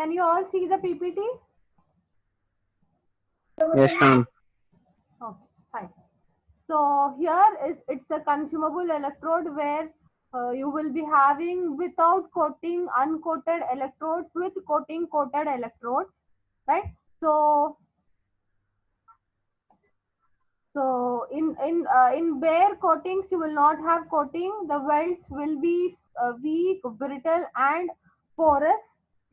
Can you all see the PPT? Yes, ma'am. Okay, fine. So here is it's a consumable electrode where you will be having without coating uncoated electrodes with coating coated electrodes, right? So in bare coatings you will not have coating. The welds will be weak, brittle, and porous.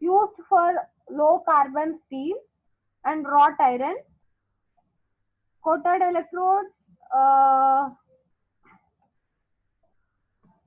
Used for low carbon steel and wrought iron. Coated electrodes.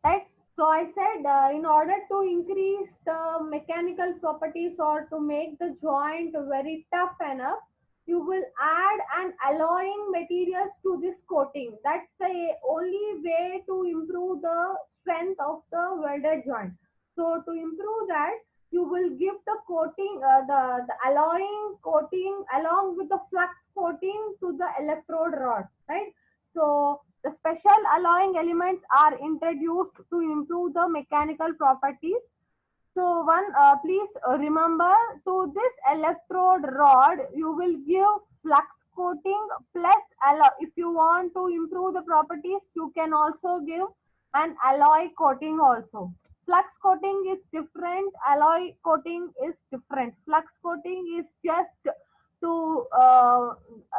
Right. So I said in order to increase the mechanical properties or to make the joint very tough enough, you will add an alloying materials to this coating. That's the only way to improve the strength of the welded joint. So to improve that, you will give the coating, the alloying coating along with the flux coating to the electrode rod, right? So the special alloying elements are introduced to improve the mechanical properties. So please remember, to this electrode rod you will give flux coating plus alloy. If you want to improve the properties, you can also give an alloy coating also. Flux coating is different, alloy coating is different. Flux coating is just to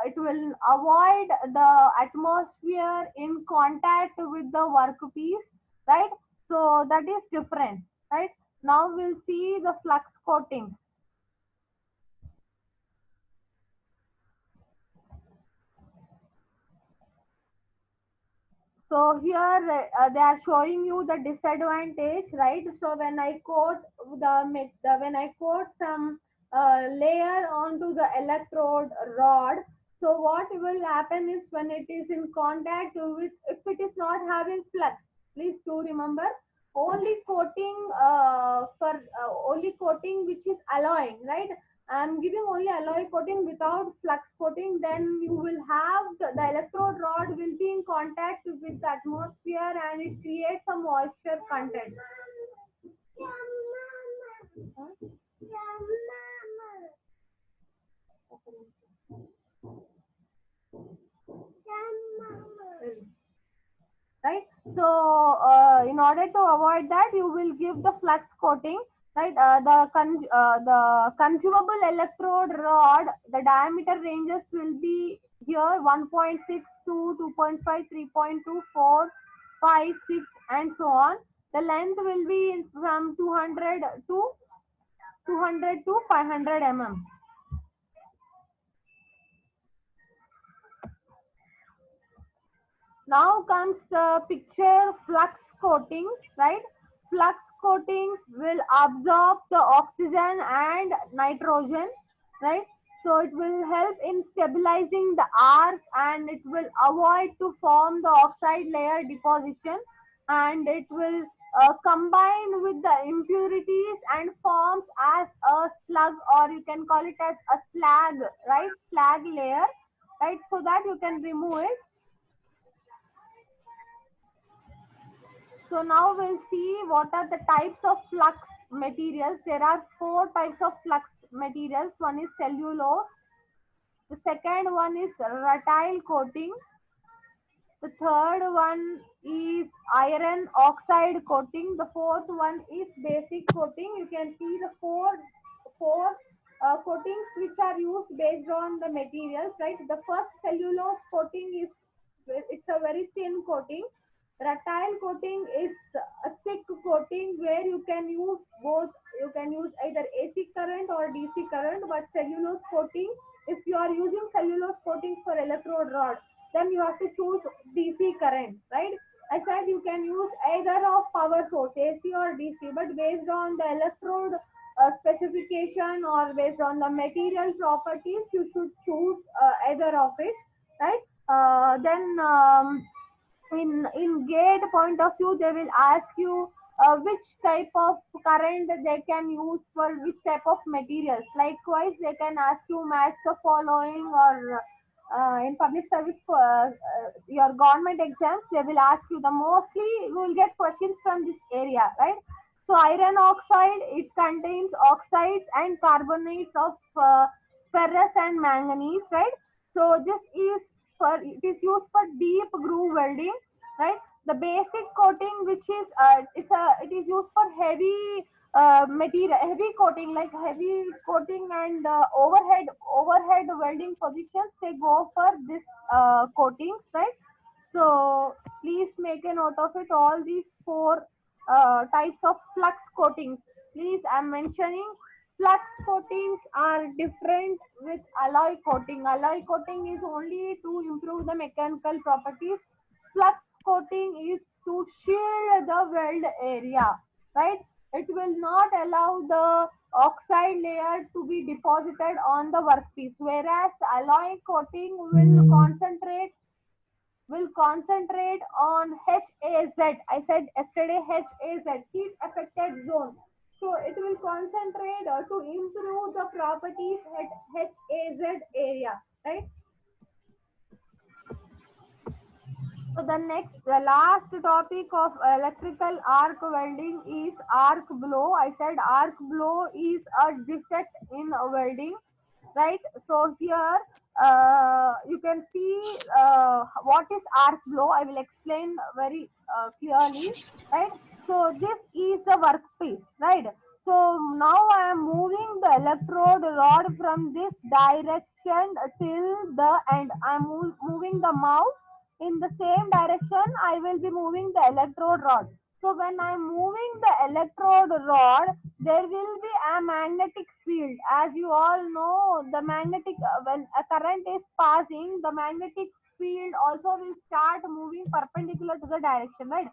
it will avoid the atmosphere in contact with the workpiece, right? So that is different, right? Now we'll see the flux coating. So here they are showing you the disadvantage, right? So when I coat when I coat some layer onto the electrode rod, so what will happen is when it is in contact with, if it is not having flux, please do remember, only coating only coating which is alloying, right? I'm giving only alloy coating without flux coating, then you will have the electrode rod will be in contact with the atmosphere and it creates a moisture content. Right. So in order to avoid that, you will give the flux coating, right? The consumable electrode rod, the diameter ranges will be here 1.6 to 2.5, 3.2, 4, 5, 6, and so on. The length will be from 200 to 500 mm. Now comes the picture flux coating, right? Flux coating will absorb the oxygen and nitrogen, right? So it will help in stabilizing the arc and it will avoid to form the oxide layer deposition, and it will combine with the impurities and forms as a slug, or you can call it as a slag, right? Slag layer, right? So that you can remove it. So now we'll see what are the types of flux materials. There are four types of flux materials. One is cellulose. The second one is rutile coating. The third one is iron oxide coating. The fourth one is basic coating. You can see the four coatings which are used based on the materials, right? The first cellulose coating is, it's a very thin coating. Rutile coating is a thick coating where you can use both. You can use either AC current or DC current. But cellulose coating, if you are using cellulose coating for electrode rod, then you have to choose DC current, right? I said you can use either of power source, AC or DC, but based on the electrode specification or based on the material properties, you should choose either of it, right? Then in gate point of view, they will ask you which type of current they can use for which type of materials. Likewise, they can ask you match the following, or in public service your government exams, they will ask you, the mostly you will get questions from this area, right? So iron oxide, it contains oxides and carbonates of ferrous and manganese, right? So this is for, it is used for deep groove welding, right? The basic coating, which is it is used for heavy material, heavy coating, like heavy coating and overhead welding positions. They go for this coatings, right? So please make a note of it. All these four types of flux coatings. Please, I'm mentioning flux coatings are different with alloy coating. Alloy coating is only to improve the mechanical properties. Flux coating is to shield the weld area, right? It will not allow the oxide layer to be deposited on the workpiece, whereas alloy coating will concentrate on HAZ. I said yesterday HAZ, heat affected zone. So it will concentrate to improve the properties at HAZ area, right? So the last topic of electrical arc welding is arc blow. I said arc blow is a defect in welding, right? So here you can see what is arc blow. I will explain very clearly, right? So this is the workpiece, right? So now I am moving the electrode rod from this direction till the end. I am moving the mouse in the same direction. I will be moving the electrode rod. So when I am moving the electrode rod, there will be a magnetic field. As you all know, the magnetic when a current is passing, the magnetic field also will start moving perpendicular to the direction, right?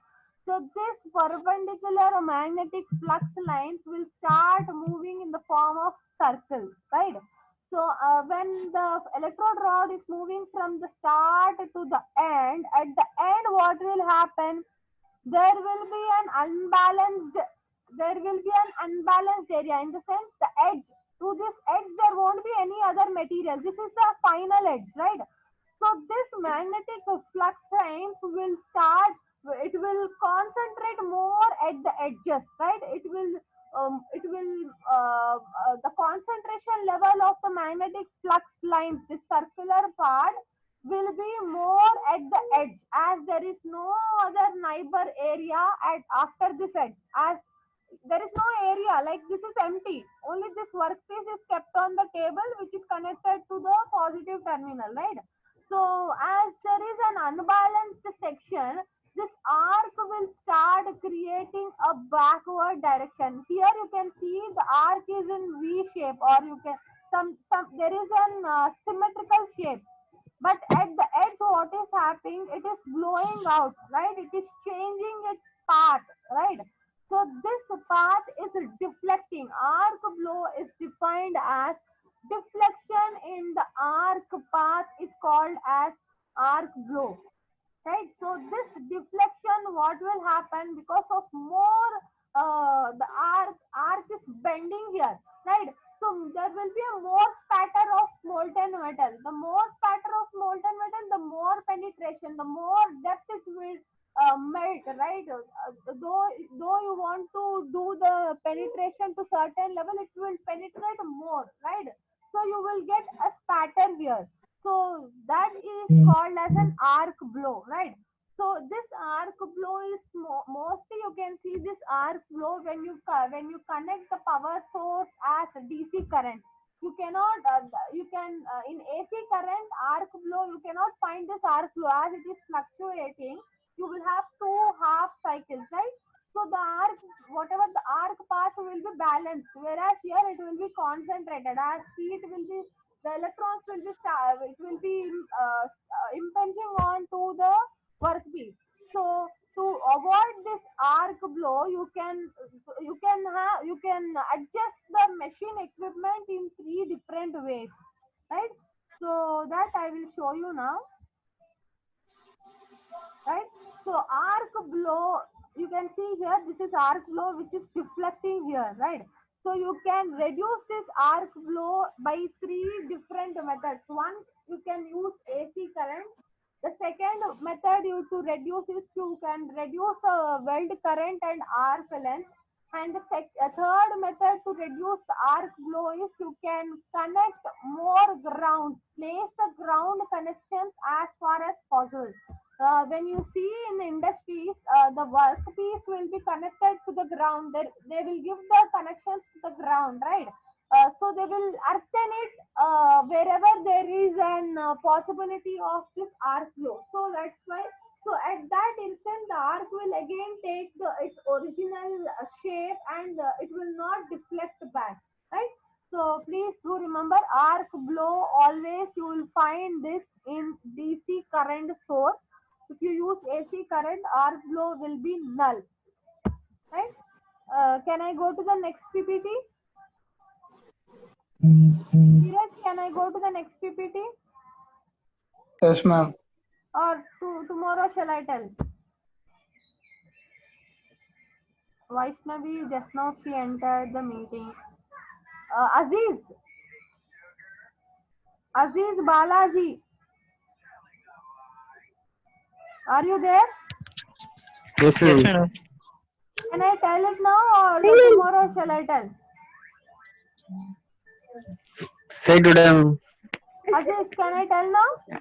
So this perpendicular magnetic flux lines will start moving in the form of circles, right? So when the electrode rod is moving from the start to the end, at the end what will happen? There will be an unbalanced there will be an unbalanced area, in the sense the edge. To this edge there won't be any other material. This is the final edge, right? So this magnetic flux lines will start, it will concentrate more at the edges, right? The concentration level of the magnetic flux lines, this circular part, will be more at the edge, as there is no other neighbor area at after this edge. As there is no area, like this is empty, only this workpiece is kept on the table, which is connected to the positive terminal, right? So as there is an unbalanced section, this arc will start creating a backward direction. Here you can see the arc is in V shape, or you can some there is an symmetrical shape, but at the edge what is happening, it is blowing out, right? It is changing its path, right? So this path is deflecting. Arc blow is defined as deflection in the arc path is called as arc blow, right? So this deflection, what will happen, because of more the arc is bending here, right? So there will be a more spatter of molten metal. The more spatter of molten metal, the more penetration, the more depth it will melt, right? Though you want to do the penetration to certain level, it will penetrate more, right? So you will get a spatter here. So that is called as an arc blow, right? So this arc blow is mostly you can see this arc blow when you connect the power source as DC current. You cannot you can in AC current arc blow you cannot find this arc blow, as it is fluctuating. You will have two half cycles, right? So the arc, whatever the arc path will be balanced, whereas here it will be concentrated. As heat will be, the electrons will be it will be impinging on to the workpiece. So to avoid this arc blow, you can adjust the machine equipment in three different ways, right? So that I will show you now, right? So arc blow, you can see here, this is arc blow which is deflecting here, right? So you can reduce this arc blow by three different methods. One, you can use AC current. The second method you to reduce is you can reduce weld current and arc length. And the third method to reduce the arc flow is you can connect more ground, place the ground connections as far as possible. When you see in industries, the workpiece will be connected to the ground. They will give the connections to the ground, right? So they will earthen it wherever there is an possibility of this arc flow. So that's why. So at that instant, the arc will again take its original shape, and it will not deflect back, right? So please do remember, arc blow always you will find this in DC current source. If you use AC current, arc blow will be null, right? Can I go to the next PPT? Dheeraj, can I go to the next PPT? Yes, ma'am. Or tomorrow shall I tell? Vaishnavi, just now she entered the meeting. Aziz Balaji, are you there? Yes, Yes, ma'am. madam. Can I tell it now or tomorrow shall I tell? Say today, ma'am. Aziz, can I tell now?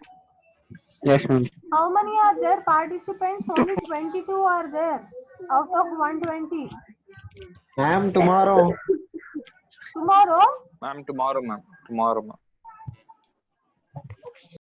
Yes, ma'am. How many are there participants? Only 22 are there out of 120. Ma'am, tomorrow. Tomorrow? Ma'am, tomorrow, ma'am. Tomorrow, ma'am.